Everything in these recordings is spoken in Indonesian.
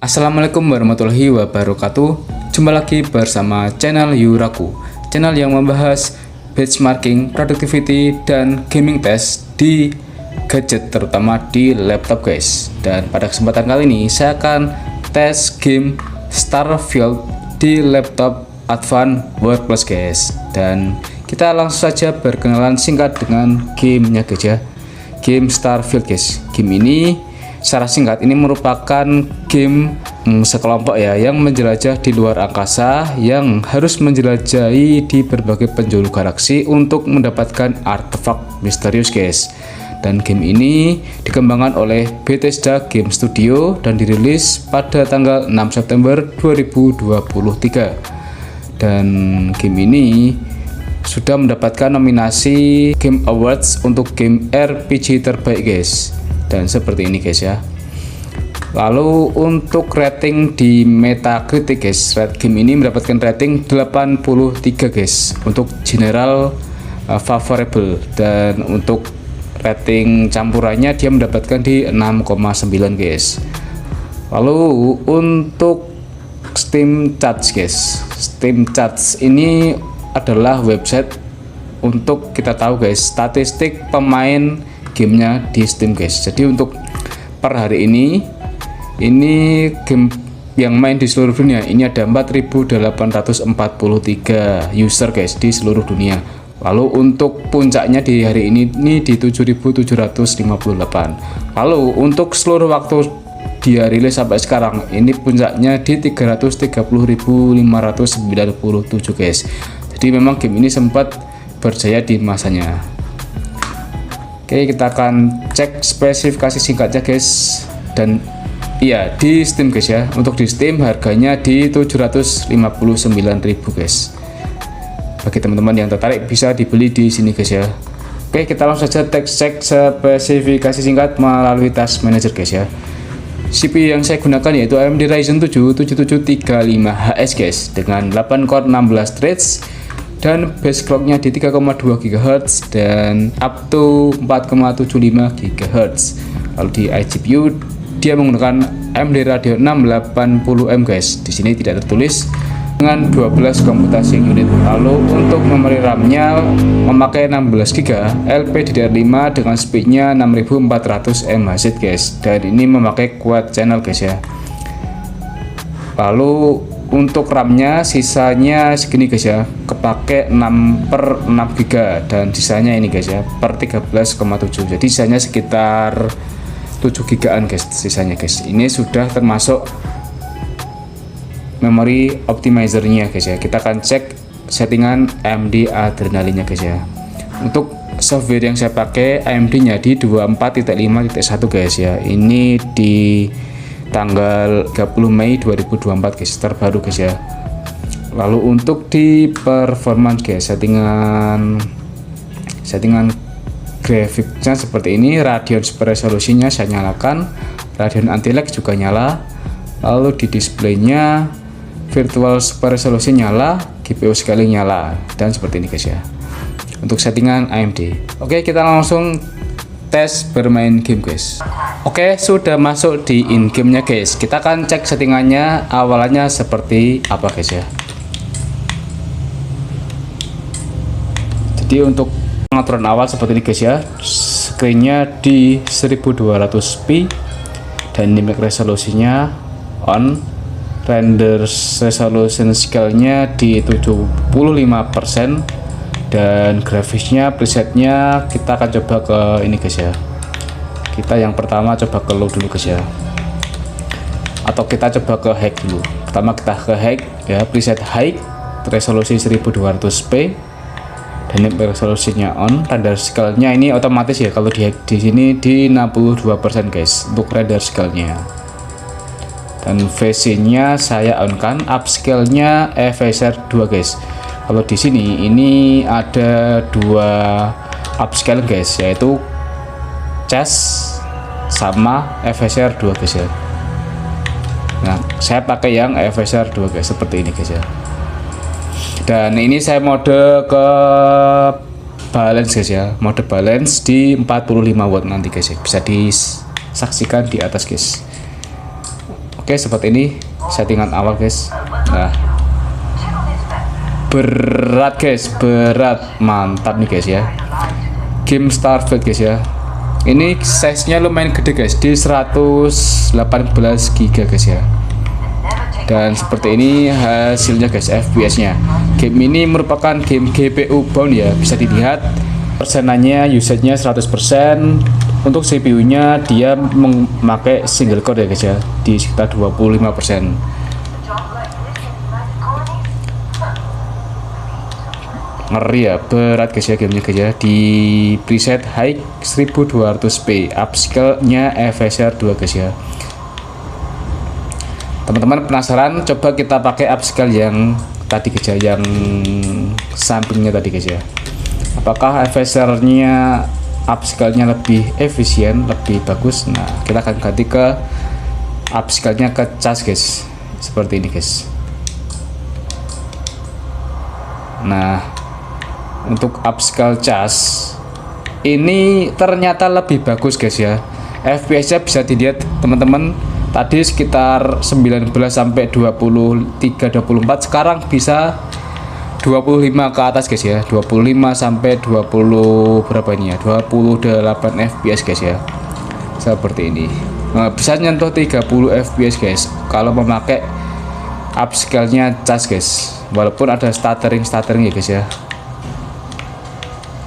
Assalamualaikum warahmatullahi wabarakatuh. Jumpa lagi bersama channel Yuraku, channel yang membahas benchmarking, productivity, dan gaming test di gadget, terutama di laptop guys. Dan pada kesempatan kali ini saya akan tes game Starfield di laptop Advanced Workplace guys. Dan kita langsung saja berkenalan singkat dengan gamenya guys ya. Game Starfield guys. Game ini secara singkat ini merupakan game sekelompok ya yang menjelajah di luar angkasa, yang harus menjelajahi di berbagai penjuru galaksi untuk mendapatkan artefak misterius guys. Dan game ini dikembangkan oleh Bethesda Game Studio dan dirilis pada tanggal 6 September 2023. Dan game ini sudah mendapatkan nominasi Game Awards untuk game RPG terbaik guys. Dan seperti ini guys ya. Lalu untuk rating di Metacritic guys, game ini mendapatkan rating 83 guys untuk general favorable, dan untuk rating campurannya dia mendapatkan di 6,9 guys. Lalu untuk Steam Charts guys, Steam Charts ini adalah website untuk kita tahu guys statistik pemain gamenya di Steam guys. Jadi untuk per hari ini game yang main di seluruh dunia ini ada 4.843 user guys di seluruh dunia. Lalu untuk puncaknya di hari ini di 7.758. Lalu untuk seluruh waktu dia rilis sampai sekarang ini puncaknya di 330.597 guys. Jadi memang game ini sempat berjaya di masanya. Oke, kita akan cek spesifikasi singkatnya guys. Dan iya, di Steam guys ya. Untuk di Steam harganya di 759.000 guys. Bagi teman-teman yang tertarik bisa dibeli di sini guys ya. Oke, kita langsung saja cek spesifikasi singkat melalui Task Manager guys ya. CPU yang saya gunakan yaitu AMD Ryzen 7 7735HS guys dengan 8 core 16 threads dan base clocknya di 3,2 GHz dan up to 4,75 GHz. Lalu di iGPU dia menggunakan AMD Radeon 680M guys. Di sini tidak tertulis, dengan 12 computational unit. Lalu untuk memori RAM-nya memakai 16 GB LPDDR5 dengan speednya 6400 MHz guys. Dan ini memakai quad channel guys ya. Lalu untuk RAM-nya sisanya segini guys ya, kepake 6/6 GB, dan sisanya ini guys ya per 13,7, jadi sisanya sekitar 7 GB guys sisanya guys. Ini sudah termasuk memori optimizernya guys ya. Kita akan cek settingan AMD Adrenaline nya guys ya. Untuk software yang saya pakai AMD nya di 24.5.1 guys ya. Ini di tanggal 30 Mei 2024 guys, terbaru guys ya. Lalu untuk di performance guys, settingan grafiknya seperti ini. Radeon Super resolusinya saya nyalakan, Radeon Anti-lag juga nyala. Lalu di displaynya virtual super resolusi nyala, GPU scaling nyala, dan seperti ini guys ya untuk settingan AMD. Oke, kita langsung tes bermain game guys. Oke, sudah masuk di in game nya guys. Kita akan cek settingannya awalannya seperti apa guys ya. Jadi untuk pengaturan awal seperti ini guys ya. Screennya di 1200p dan dynamic resolusinya on, render resolution scale-nya di 75%, dan grafisnya presetnya kita akan coba ke ini guys ya. Kita yang pertama coba ke low dulu guys ya, atau kita coba ke high dulu. Pertama kita ke high ya, preset high, resolusi 1200p, dan ini resolusinya on, render scale-nya ini otomatis ya. Kalau di sini di 62% guys untuk render scale-nya. Dan VC-nya saya on kan, upscale-nya FSR 2 guys. Kalau di sini ini ada dua upscale guys, yaitu chess sama FSR 2 guys ya. Nah, saya pakai yang FSR 2 guys, seperti ini guys ya. Dan ini saya mode ke balance guys ya, mode balance di 45 watt nanti guys ya. Bisa disaksikan di atas guys. Oke, seperti ini settingan awal guys. Nah, berat guys, berat, mantap nih guys ya. Game Starfield guys ya. Ini size nya lumayan gede guys, di 118 GB guys ya. Dan seperti ini hasilnya guys, FPS nya. Game ini merupakan game GPU bound ya, bisa dilihat persenannya, usage nya 100%. Untuk CPU nya dia memakai single core ya guys ya, di sekitar 25%. Ngeri ya, berat guys ya gamenya guys ya. Di preset high 1200p, upscale nya FSR 2 guys ya. Teman-teman penasaran, coba kita pakai upscale yang tadi guys ya, yang sampingnya tadi guys ya. Apakah FSR nya upscale nya lebih efisien, lebih bagus? Nah, kita akan ganti ke upscale nya ke cas guys, seperti ini guys. Nah, untuk upscale cas ini ternyata lebih bagus guys ya. FPS nya bisa dilihat teman-teman, tadi sekitar 19 sampai 23 24, sekarang bisa 25 ke atas guys ya. 25 sampai 20 berapa ini ya, 28 fps guys ya, seperti ini. Nah, bisa nyentuh 30 fps guys kalau memakai upscale nya cas guys, walaupun ada stuttering ya guys ya,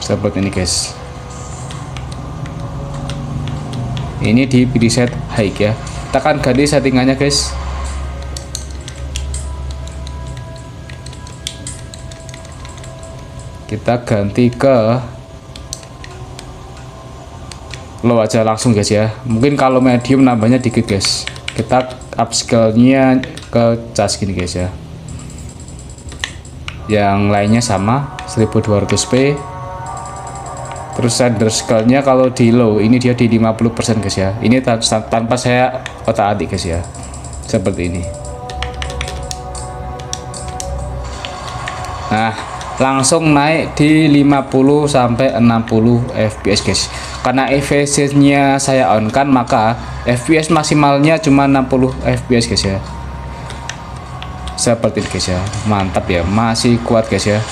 seperti ini guys. Ini di preset high ya. Kita akan ganti settingannya guys. Kita ganti ke low aja langsung guys ya. Mungkin kalau medium nambahnya dikit guys. Kita upscale nya ke cas gini guys ya. Yang lainnya sama 1200p. Terus render scale nya kalau di low ini dia di 50% guys ya. Ini tanpa saya otak-atik guys ya, seperti ini. Nah, langsung naik di 50 sampai 60 fps guys. Karena efisiennya saya on kan, maka fps maksimalnya cuma 60 fps guys ya, seperti ini guys ya. Mantap ya, masih kuat guys ya.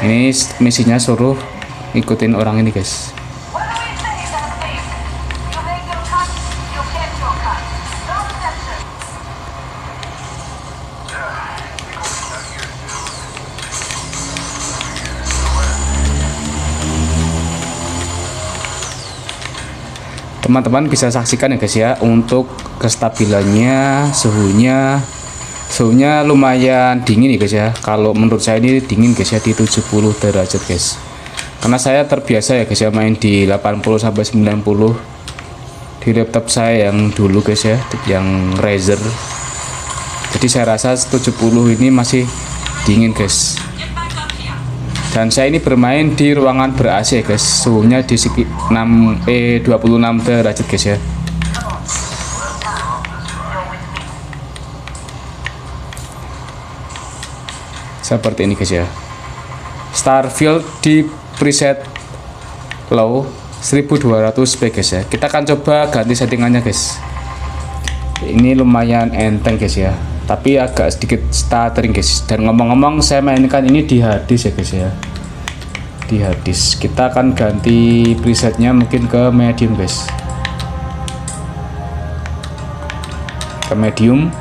Ini misinya suruh ikutin orang ini guys. Teman-teman bisa saksikan ya guys ya, untuk kestabilannya, suhunya lumayan dingin ya guys ya. Kalau menurut saya ini dingin guys ya, di 70 derajat guys. Karena saya terbiasa ya guys ya main di 80 sampai 90 di laptop saya yang dulu guys ya, yang Razer. Jadi saya rasa 70 ini masih dingin guys. Dan saya ini bermain di ruangan ber AC guys, suhunya di 26 derajat guys ya. Seperti ini guys ya. Starfield di preset low 1200p guys ya. Kita akan coba ganti settingannya guys. Ini lumayan enteng guys ya, tapi agak sedikit stuttering guys. Dan ngomong-ngomong, saya mainkan ini di harddisk ya guys ya, di harddisk. Kita akan ganti presetnya mungkin ke medium guys, ke medium,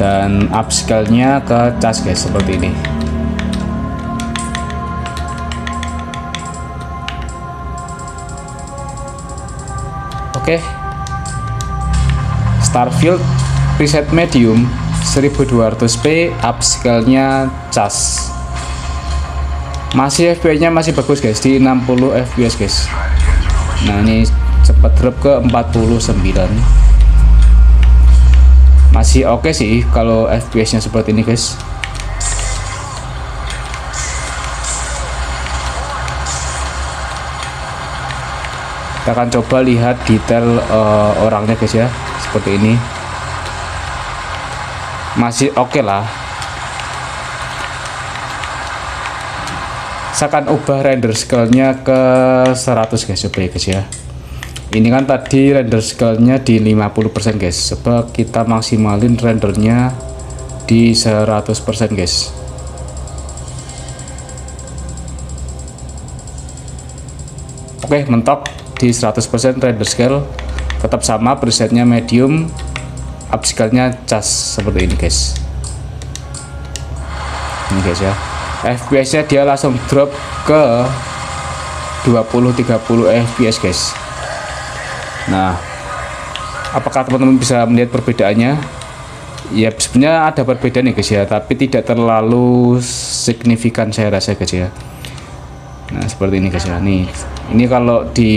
dan upscale nya ke cas guys, seperti ini. Oke, Starfield preset medium 1200p, upscale nya cas. Masih fps nya masih bagus guys, di 60 fps guys. Nah, ini cepat drop ke 49. Masih oke sih kalau fps nya seperti ini guys. Kita akan coba lihat detail orangnya guys ya, seperti ini. Masih oke lah. Saya akan ubah render scale-nya ke 100 guys, coba ya guys ya. Ini kan tadi render scale-nya di 50% guys. Coba kita maksimalin rendernya di 100% guys. Oke, mentok di 100% render scale. Tetap sama, presetnya medium, upscale-nya cas seperti ini guys. Ini guys ya, FPS nya dia langsung drop ke 20-30 FPS guys. Nah, apakah teman-teman bisa melihat perbedaannya? Ya sebenarnya ada perbedaan ya guys ya, tapi tidak terlalu signifikan saya rasa guys ya. Nah seperti ini guys ya. Nih, ini kalau di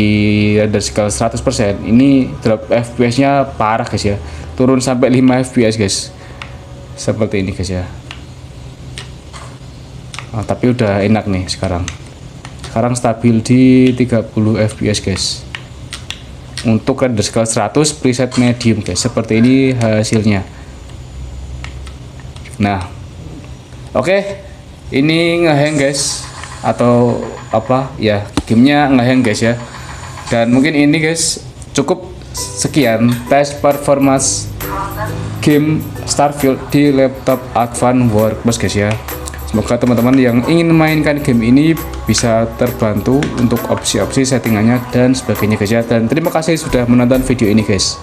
render scale 100%, ini drop FPS nya parah guys ya, turun sampai 5 FPS guys, seperti ini guys ya. Tapi udah enak nih sekarang stabil di 30 FPS guys. Untuk render scale 100 preset medium guys, seperti ini hasilnya. Nah oke, ini ngehang guys, atau apa ya, gamenya ngehang guys ya. Dan mungkin ini guys cukup sekian tes performance game Starfield di laptop Advance Workbench guys ya. Semoga teman-teman yang ingin memainkan game ini bisa terbantu untuk opsi-opsi settingannya dan sebagainya guys ya. Dan terima kasih sudah menonton video ini guys.